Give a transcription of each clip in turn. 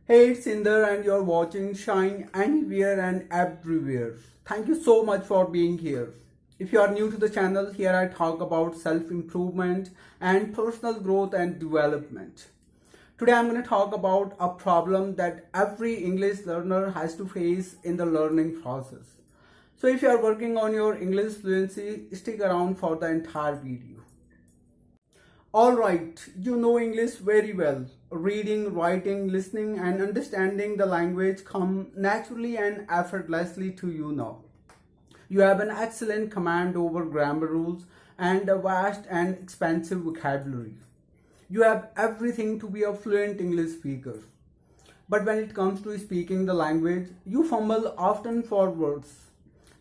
Hey, it's Inder and you're watching Shine Anywhere and Everywhere. Thank you so much for being here. If you are new to the channel, here I talk about self-improvement and personal growth and development. Today I'm going to talk about a problem that every English learner has to face in the learning process. So if you are working on your English fluency, stick around for the entire video. Alright, you know English very well. Reading, writing, listening and understanding the language come naturally and effortlessly to you now. You have an excellent command over grammar rules and a vast and expansive vocabulary. You have everything to be a fluent English speaker. But when it comes to speaking the language, you fumble often for words.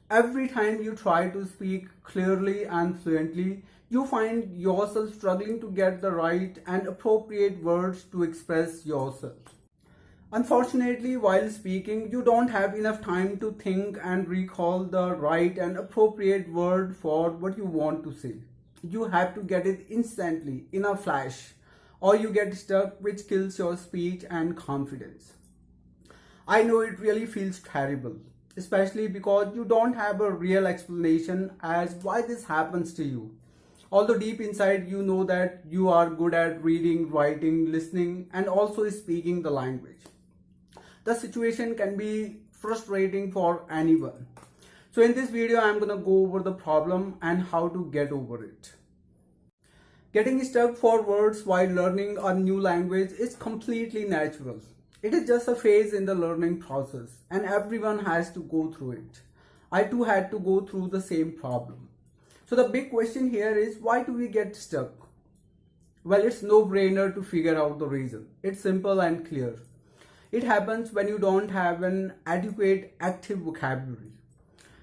Every time you try to speak clearly and fluently, you find yourself struggling to get the right and appropriate words to express yourself. Unfortunately, while speaking, you don't have enough time to think and recall the right and appropriate word for what you want to say. You have to get it instantly, in a flash, or you get stuck, which kills your speech and confidence. I know it really feels terrible, especially because you don't have a real explanation as why this happens to you. Although deep inside you know that you are good at reading, writing, listening and also speaking the language. The situation can be frustrating for anyone. So in this video I'm going to go over the problem and how to get over it. Getting stuck for words while learning a new language is completely natural. It is just a phase in the learning process and everyone has to go through it. I too had to go through the same problem. So the big question here is, why do we get stuck? Well, it's no-brainer to figure out the reason. It's simple and clear. It happens when you don't have an adequate active vocabulary.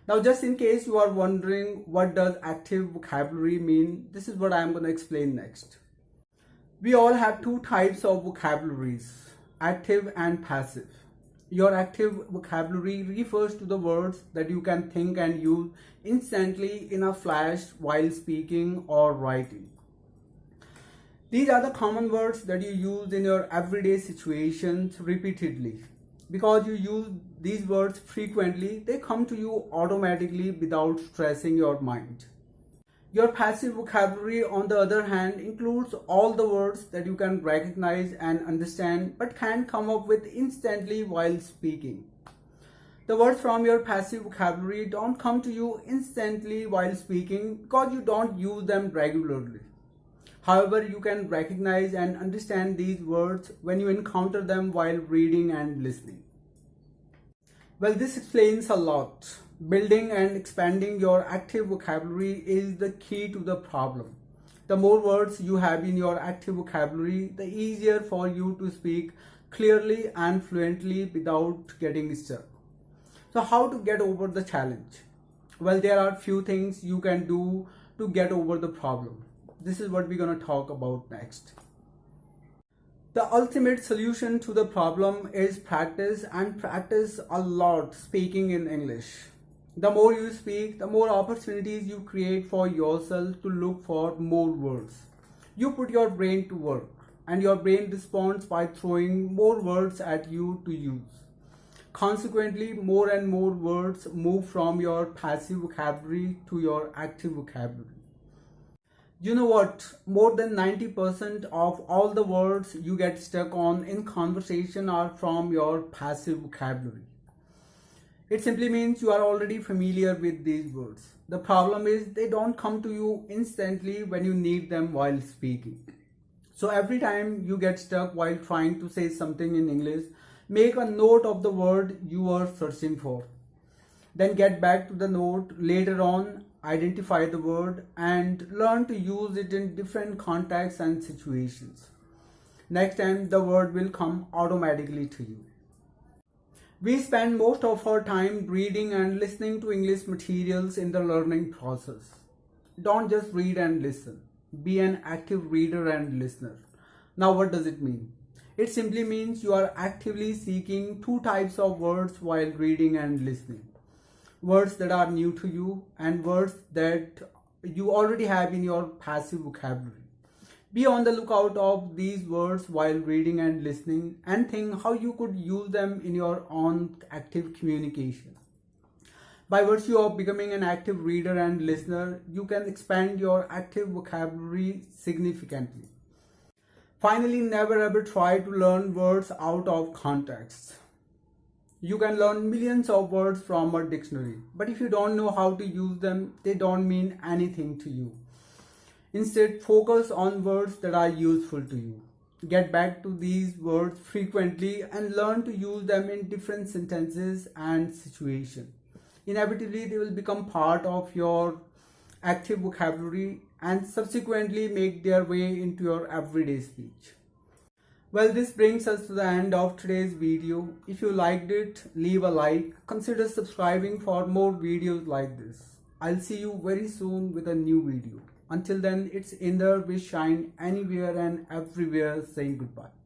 Now, just in case you are wondering what does active vocabulary mean, this is what I'm going to explain next. We all have two types of vocabularies, active and passive. Your active vocabulary refers to the words that you can think and use instantly in a flash while speaking or writing. These are the common words that you use in your everyday situations repeatedly. Because you use these words frequently, they come to you automatically without stressing your mind. Your passive vocabulary, on the other hand, includes all the words that you can recognize and understand but can't come up with instantly while speaking. The words from your passive vocabulary don't come to you instantly while speaking because you don't use them regularly. However, you can recognize and understand these words when you encounter them while reading and listening. Well, this explains a lot. Building and expanding your active vocabulary is the key to the problem. The more words you have in your active vocabulary, the easier for you to speak clearly and fluently without getting stuck. So how to get over the challenge? Well, there are few things you can do to get over the problem. This is what we're going to talk about next. The ultimate solution to the problem is practice, and practice a lot speaking in English. The more you speak, the more opportunities you create for yourself to look for more words. You put your brain to work and your brain responds by throwing more words at you to use. Consequently, more and more words move from your passive vocabulary to your active vocabulary. You know what? More than 90% of all the words you get stuck on in conversation are from your passive vocabulary. It simply means you are already familiar with these words. The problem is they don't come to you instantly when you need them while speaking. So every time you get stuck while trying to say something in English, make a note of the word you are searching for. Then get back to the note later on, identify the word and learn to use it in different contexts and situations. Next time the word will come automatically to you. We spend most of our time reading and listening to English materials in the learning process. Don't just read and listen. Be an active reader and listener. Now what does it mean? It simply means you are actively seeking two types of words while reading and listening. Words that are new to you and words that you already have in your passive vocabulary. Be on the lookout of these words while reading and listening, and think how you could use them in your own active communication. By virtue of becoming an active reader and listener, you can expand your active vocabulary significantly. Finally, never ever try to learn words out of context. You can learn millions of words from a dictionary, but if you don't know how to use them, they don't mean anything to you. Instead, focus on words that are useful to you. Get back to these words frequently and learn to use them in different sentences and situations. Inevitably, they will become part of your active vocabulary and subsequently make their way into your everyday speech. Well, this brings us to the end of today's video. If you liked it, leave a like. Consider subscribing for more videos like this. I'll see you very soon with a new video. Until then, it's Inder with Shine anywhere and everywhere saying goodbye.